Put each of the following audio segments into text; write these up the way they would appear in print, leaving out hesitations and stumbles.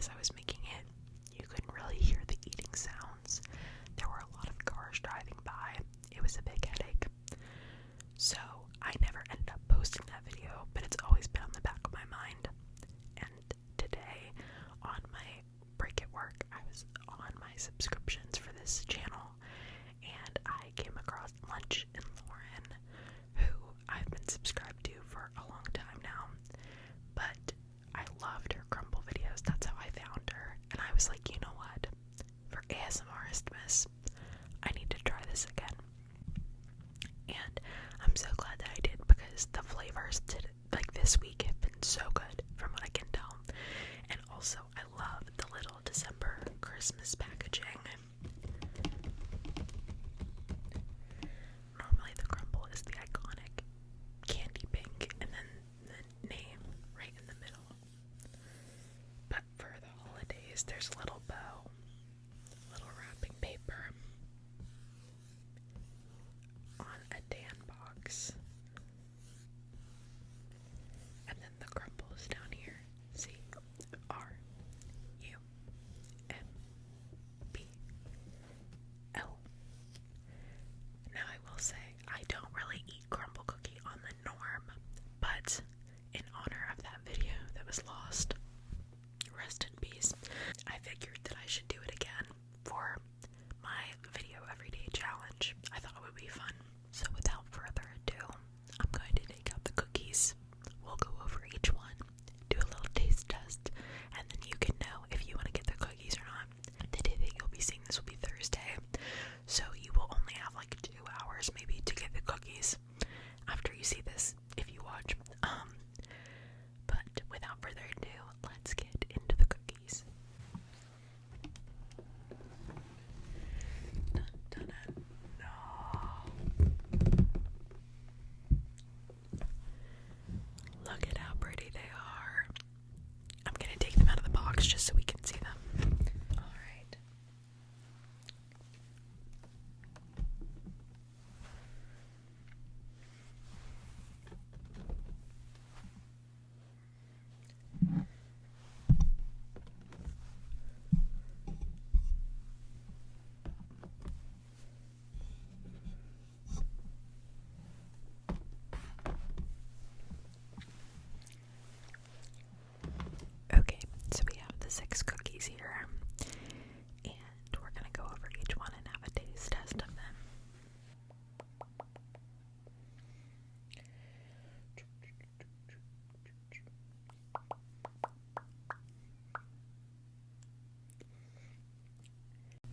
as I was making it, you couldn't really hear the eating sounds. There were a lot of cars driving by. It was a big headache. So I never ended up posting that video, but it's always been on the back of my mind. And today, on my break at work, I was on my subscriptions for this channel, and I came across Lunch and Lauren, who I've been subscribed to for a long time now, but I loved her Crumbl videos. That's how I found her, and I was like, you know what, for Asmristmas, I need to try this again. And I'm so glad that I did, because the flavors this week have been so good from what I can tell. And also I love the little December Christmas packaging. Normally the Crumbl is the iconic candy pink and then the name right in the middle. But for the holidays, there's a little bow, little wrapping paper on a Dan box. And then the Crumbl is down here. C-R-U-M-B-L. Now I will say, I don't really eat Crumbl cookie on the norm, but in honor of that video that was lost, rest in peace, I figured that I should do it again for my video everyday challenge. I thought it would be fun. So without further ado, I'm going to take out the cookies. We'll go over each one, do a little taste test, and then you can know if you want to get the cookies or not. The day that you'll be seeing this will be Thursday, so you will only have like 2 hours maybe to get the cookies after you see this, if you watch. But without further ado, let's get into the cookies. Dun, dun, dun. No. Look at how pretty they are. I'm gonna take them out of the box just so we can see them. Alright. Okay, so we have the 6 cookies here, and we're gonna go over each one and have a taste test of them.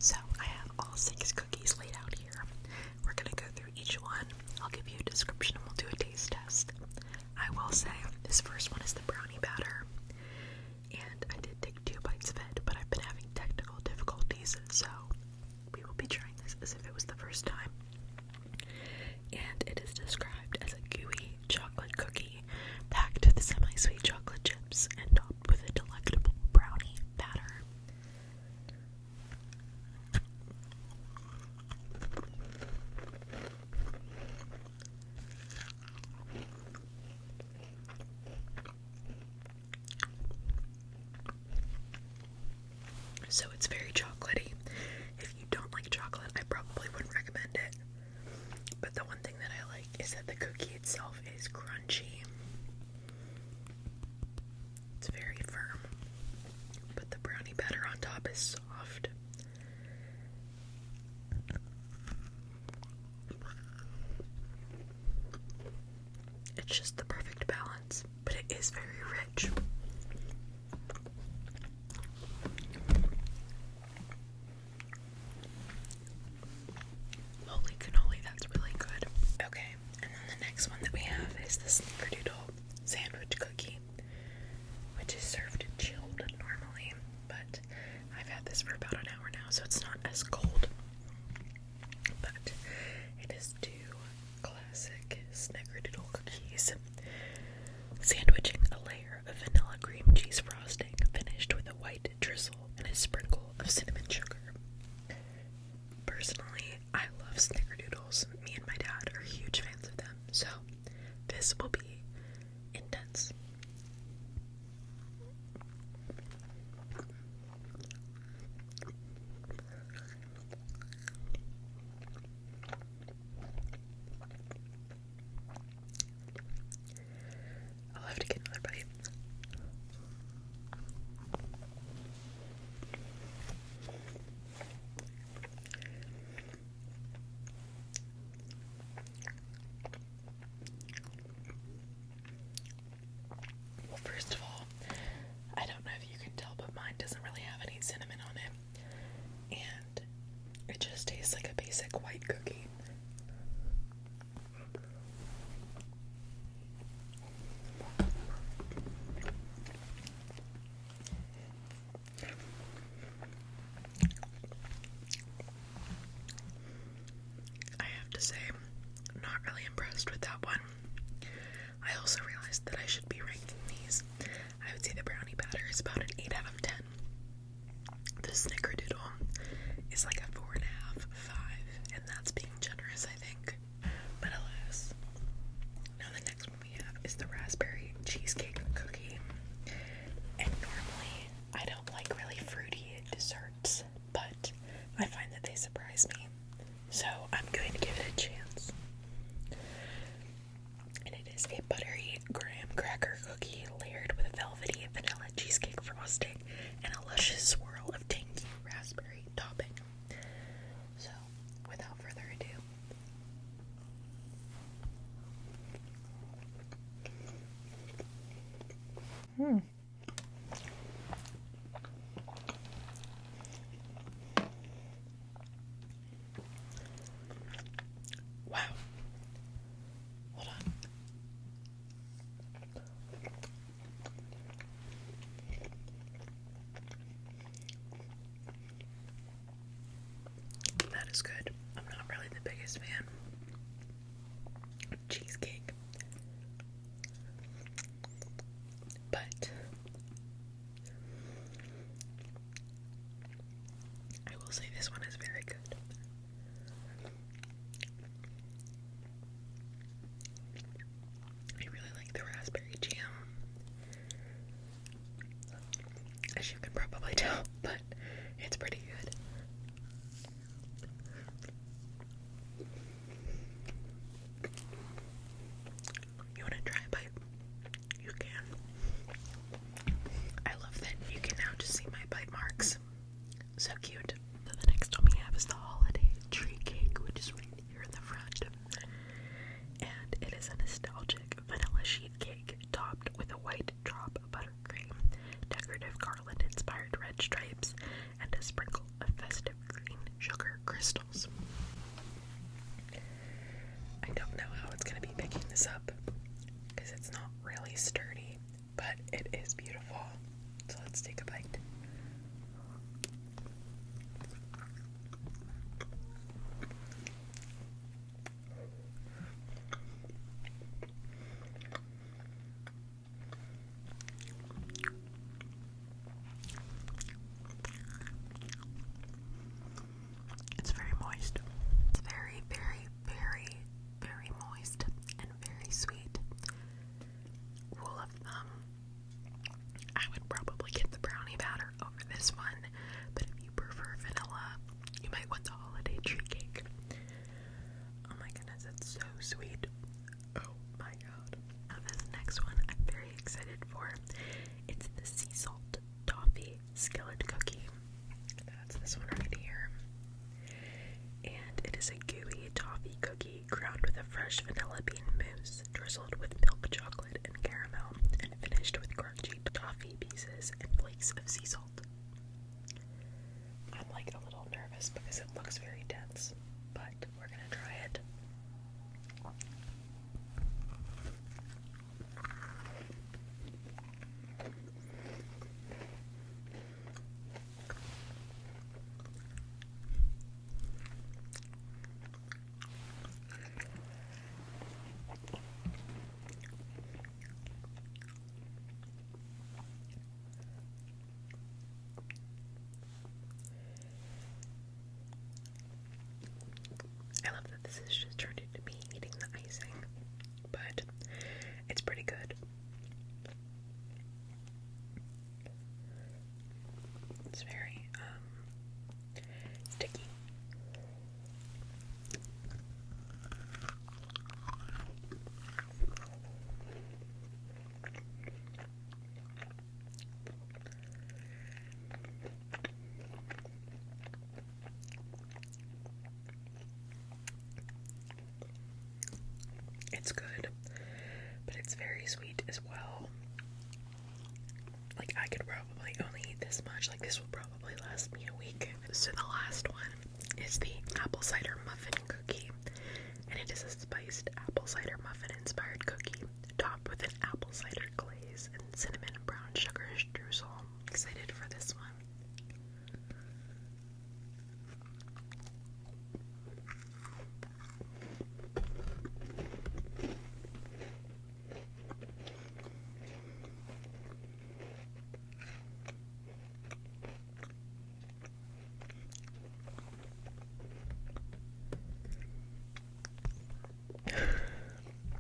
So I have all 6 cookies laid out here. We're gonna go through each one. I'll give you a description and we'll do a taste test. I will say, this first one is the brownie batter. And I did take 2 bites of it, but I've been having technical difficulties, so we will be trying this as if it was the first time. And it is described as a gooey chocolate cookie packed with semi-sweet chocolate chips and topped with a delectable brownie batter. So it's very chocolatey. If you don't like chocolate, I probably wouldn't recommend it. But the one thing that I like is that the cookie itself is crunchy. It's very firm. But the brownie batter on top is soft. It's just the perfect balance, but it is very rich. Holy cannoli, that's really good. Okay, and then the next one that we have is the snickerdoodle sandwich cookie, which is served chilled normally, but I've had this first of all, I don't know if you can tell, but mine doesn't really have any cinnamon on it. And it just tastes like a basic white cookie. I have to say, I'm not really impressed with that one. I also realized that I should be ranking these. I would say the brownie batter is about an 8 out of 10. The snickerdoodle is like a 4.5, 5, and that's being generous, I think. But alas. Now the next one we have is the raspberry cheesecake cookie. And normally I don't like really fruity desserts, but I find that they surprise me. So I'm going to give it a chance. And it is a buttery graham cracker cookie layered with velvety vanilla cheesecake frosting and a luscious swirl of tangy raspberry topping. So, without further ado, wow. Hold on. That is good. I'm not really the biggest fan of cheesecake, but I will say this one is very good. I really like the raspberry jam, as you can probably tell, but it's pretty good. You want to try a bite? You can. I love that you can now just see my bite marks. So cute. So the next one we have is the holiday tree cake, which is right here in the front. And it is a nostalgic vanilla sheet cake topped with a white drop of buttercream, decorative garland-inspired red stripes, and a sprinkle of festive green sugar crystals. I don't know how it's going to be picking this up, because it's not really sturdy, but it is beautiful. So let's take a bite. It's very moist. It's very, very, very, very moist and very sweet. Rule of thumb, I would probably get the brownie batter over this one, but if you prefer vanilla, you might want the holiday tree cake. Oh my goodness, it's so sweet. Oh my god. Now this next one I'm very excited for. It's the sea salt toffee skillet cookie. That's this one right here. And it is a gooey toffee cookie crowned with a fresh vanilla bean mousse, drizzled with milk chocolate and caramel, and finished with crunchy toffee pieces and flakes of sea salt. I'm like a little nervous because it looks very dense, but we're gonna try it. I love that this has just turned into me eating the icing, but it's pretty good. It's very sticky. It's good, but it's very sweet as well. I could probably only eat this much. Like, this will probably last me a week. So the last one is the apple cider muffin cookie. And it is a spiced apple cider muffin inspired cookie topped with an apple cider glaze and cinnamon and brown sugar streusel. Excited for this one.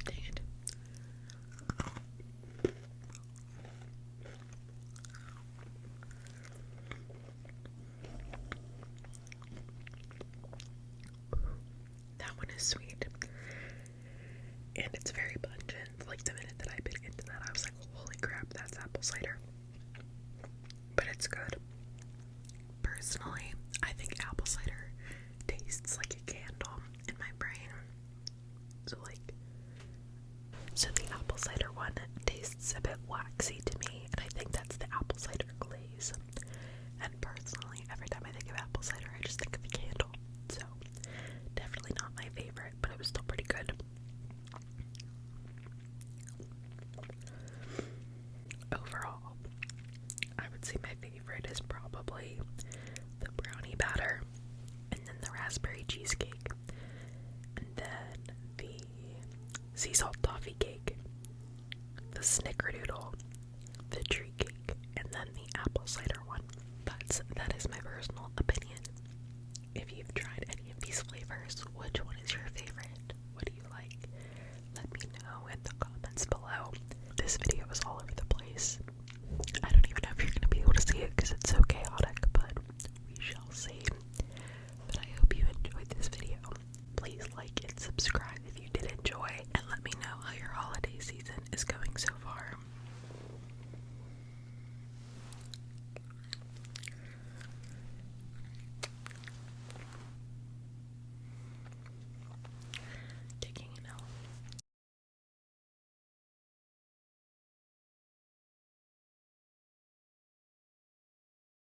Dang it. That one is sweet. And it's very pungent. Like, the minute that I bit into that, I was like, holy crap, that's apple cider. But it's good. Personally, I think apple cider tastes like a candle in my brain. So the apple cider one tastes a bit waxy to me, and I think that's the apple cider glaze. And personally, every time I think of apple cider, I just think of a candle. So, definitely not my favorite, but it was still pretty good. Overall, I would say my favorite is probably the brownie batter, and then the raspberry cheesecake, and then the sea salt toffee cake, the snickerdoodle, the tree cake, and then the apple cider one. But that is my personal opinion. If you've tried any of these flavors, which one is your favorite?